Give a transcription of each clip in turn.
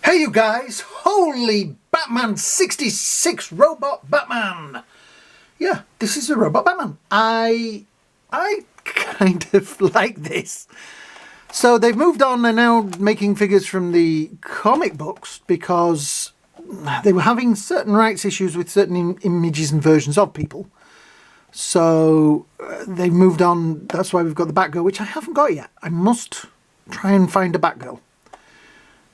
Hey you guys, holy Batman 66 Robot Batman. Yeah, this is a Robot Batman. I kind of like this. So they've moved on, they're now making figures from the comic books because they were having certain rights issues with certain images and versions of people. So they've moved on, that's why we've got the Batgirl, which I haven't got yet. I must try and find a Batgirl.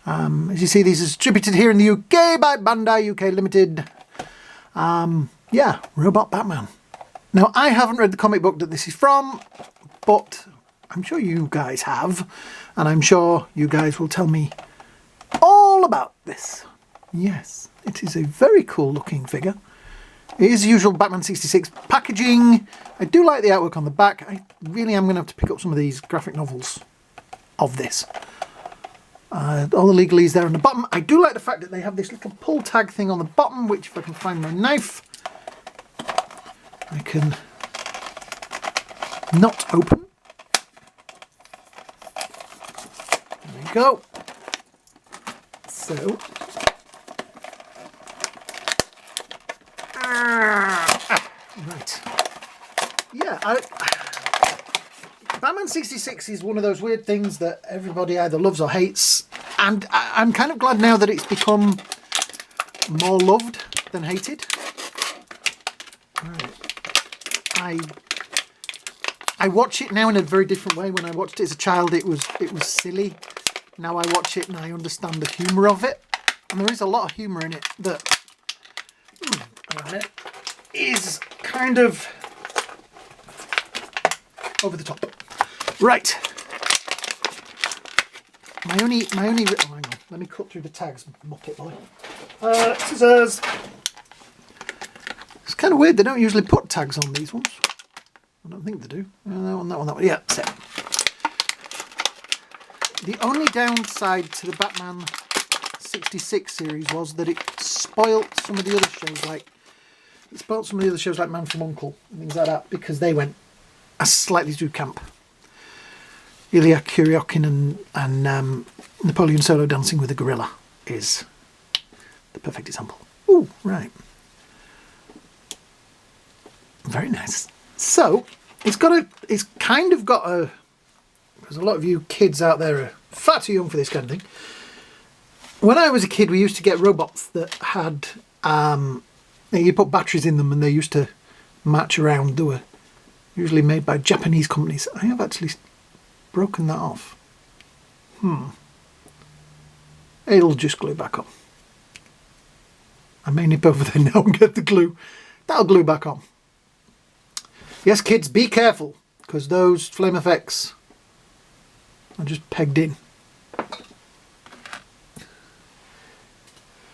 As you see, these are distributed here in the UK by Bandai UK Limited. Yeah, Robot Batman. Now, I haven't read the comic book that this is from, but I'm sure you guys have, and I'm sure you guys will tell me all about this. Yes, it is a very cool looking figure. It is the usual Batman 66 packaging. I do like the artwork on the back. I really am going to have to pick up some of these graphic novels of this. All the legalese there on the bottom. I do like the fact that they have this little pull tag thing on the bottom, which if I can find my knife, I can not open. There we go. So, right. Yeah, Batman 66 is one of those weird things that everybody either loves or hates, and I'm kind of glad now that it's become more loved than hated. Right. I watch it now in a very different way. When I watched it as a child, it was silly. Now I watch it and I understand the humour of it, and there is a lot of humour in it that is kind of over the top. Right. My only. Oh, hang on. Let me cut through the tags, Muppet boy. Scissors. It's kind of weird. They don't usually put tags on these ones. I don't think they do. That one. Yeah, that's it. The only downside to the Batman 66 series was that it spoilt some of the other shows, like Man from U.N.C.L.E. and things like that, because they went a slightly too camp. Ilya Kuryakin and Napoleon Solo dancing with a gorilla is the perfect example. Ooh, right. Very nice. So, it's kind of got a, because a lot of you kids out there are far too young for this kind of thing. When I was a kid, we used to get robots that had, you put batteries in them and they used to march around. They were usually made by Japanese companies. I have actually broken that off. It'll just glue back on. I may nip over there now and get the glue. That'll glue back on. Yes, kids, be careful, because those flame effects are just pegged in.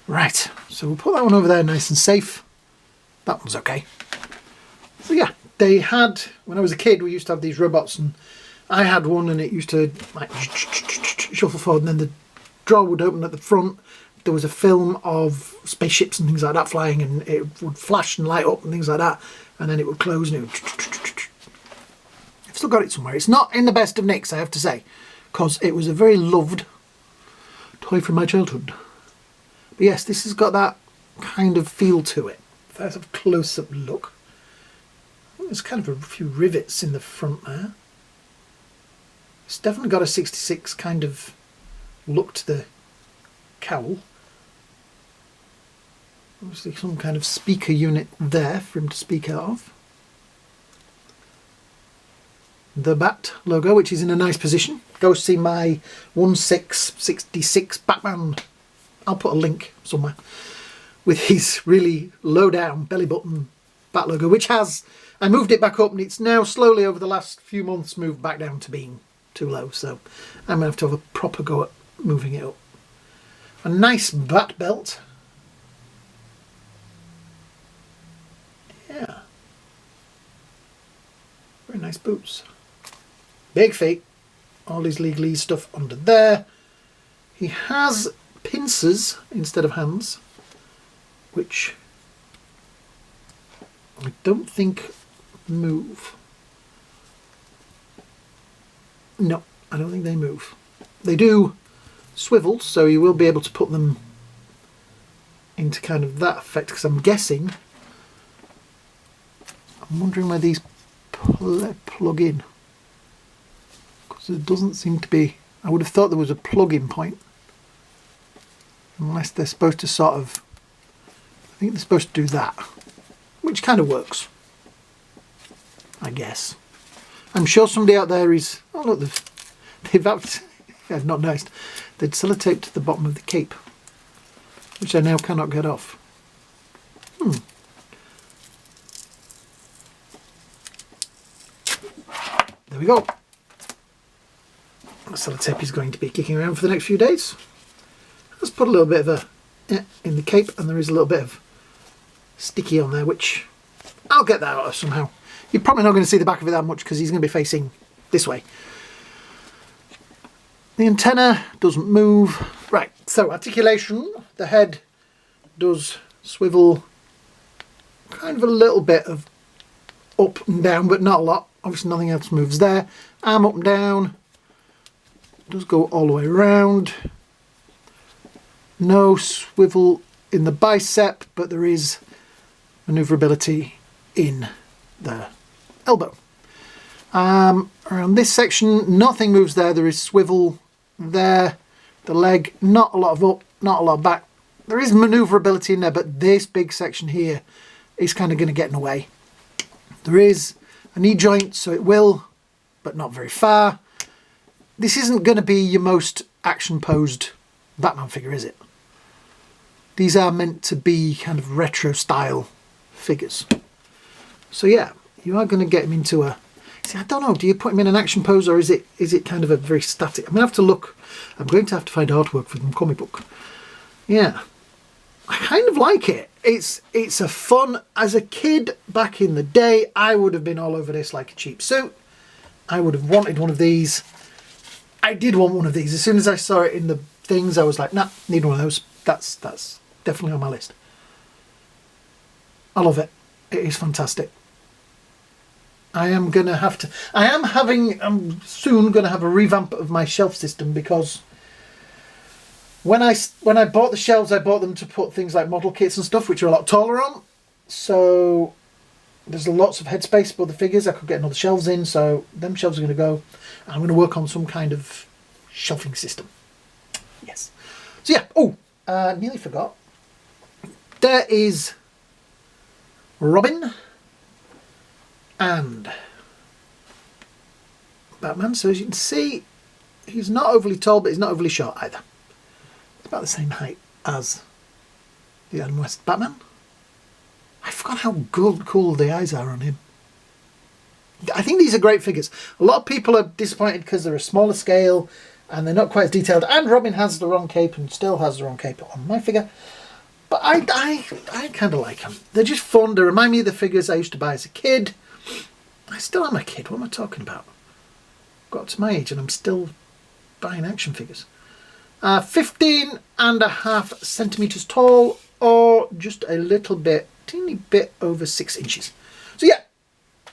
Right, so we'll put that one over there nice and safe. That one's okay. So yeah, they had, when I was a kid, we used to have these robots, and I had one and it used to like shuffle forward, and then the drawer would open at the front. There was a film of spaceships and things like that flying, and it would flash and light up and things like that, and then it would close and it would... I've still got it somewhere. It's not in the best of nicks, I have to say, because it was a very loved toy from my childhood. But yes, this has got that kind of feel to it. If I have a close-up look, there's kind of a few rivets in the front there. It's definitely got a 66 kind of look to the cowl. Obviously some kind of speaker unit there for him to speak out of. The Bat logo, which is in a nice position. Go see my 1666 Batman. I'll put a link somewhere with his really low down belly button Bat logo, which has, I moved it back up and it's now slowly over the last few months moved back down to being too low, so I'm going to have a proper go at moving it up. A nice bat belt. Yeah. Very nice boots. Big feet. All his legalese stuff under there. He has pincers instead of hands, which I don't think move. No, I don't think they move. They do swivels, so you will be able to put them into kind of that effect, because I'm guessing, I'm wondering where these plug in, because there doesn't seem to be. I would have thought there was a plug-in point, unless they're supposed to sort of, I think they're supposed to do that, which kind of works, I guess. I'm sure somebody out there is, oh look, they've I've not noticed, they'd sellotaped the bottom of the cape, which I now cannot get off. There we go. The sellotape is going to be kicking around for the next few days. Let's put a little bit of a in the cape, and there is a little bit of sticky on there, which I'll get that out of somehow. You're probably not going to see the back of it that much because he's going to be facing this way. The antenna doesn't move. Right, so articulation. The head does swivel kind of a little bit of up and down, but not a lot. Obviously nothing else moves there. Arm up and down. Does go all the way around. No swivel in the bicep, but there is maneuverability in the elbow. Around this section, nothing moves there. There is swivel there. The leg, not a lot of up, not a lot of back. There is maneuverability in there, but this big section here is kind of going to get in the way. There is a knee joint, so it will, but not very far. This isn't going to be your most action posed Batman figure, is it? These are meant to be kind of retro style figures. So yeah, you are going to get him into a... See, I don't know, do you put him in an action pose, or is it kind of a very static... I'm going to have to look... I'm going to have to find artwork for the comic book. Yeah. I kind of like it. It's a fun... As a kid back in the day, I would have been all over this like a cheap suit. I would have wanted one of these. I did want one of these. As soon as I saw it in the things, I was like, nah, need one of those. That's definitely on my list. I love it. It is fantastic. I'm soon going to have a revamp of my shelf system, because when I bought the shelves, I bought them to put things like model kits and stuff, which are a lot taller on. So there's lots of headspace for the figures. I could get another shelves in, so them shelves are going to go. I'm going to work on some kind of shelving system. Yes. So yeah. Oh, nearly forgot. There is Robin and Batman. So as you can see, he's not overly tall, but he's not overly short either. It's about the same height as the Adam West Batman. I forgot how cool the eyes are on him. I think these are great figures. A lot of people are disappointed because they're a smaller scale and they're not quite as detailed. And Robin has the wrong cape and still has the wrong cape on my figure. But I kind of like them. They're just fun. They remind me of the figures I used to buy as a kid. I still am a kid. What am I talking about? Got to my age and I'm still buying action figures. 15.5 centimeters tall, or just a little bit, teeny bit over 6 inches. So yeah,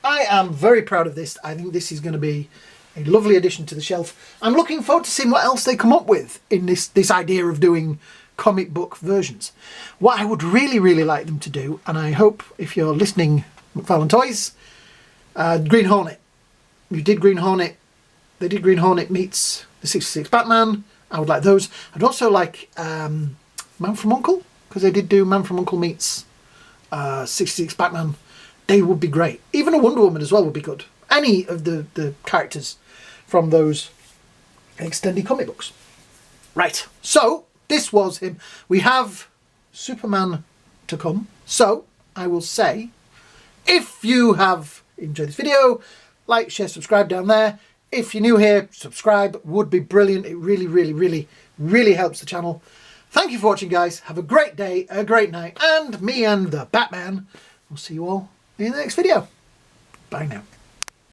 I am very proud of this. I think this is going to be a lovely addition to the shelf. I'm looking forward to seeing what else they come up with in this idea of doing comic book versions. What I would really like them to do, and I hope if you're listening, Mcfarlane Toys, Green Hornet. You did Green Hornet. They did Green Hornet meets the 66 Batman. I would like those. I'd also like Man from U.N.C.L.E, because they did do Man from U.N.C.L.E meets 66 Batman. They would be great. Even a Wonder Woman as well would be good. Any of the characters from those extended comic books. Right, so this was him. We have Superman to come. So I will say, if you have enjoyed this video, like, share, subscribe down there. If you're new here, subscribe would be brilliant. It really helps the channel. Thank you for watching, guys. Have a great day, a great night, and me and the Batman will see you all in the next video. Bye now.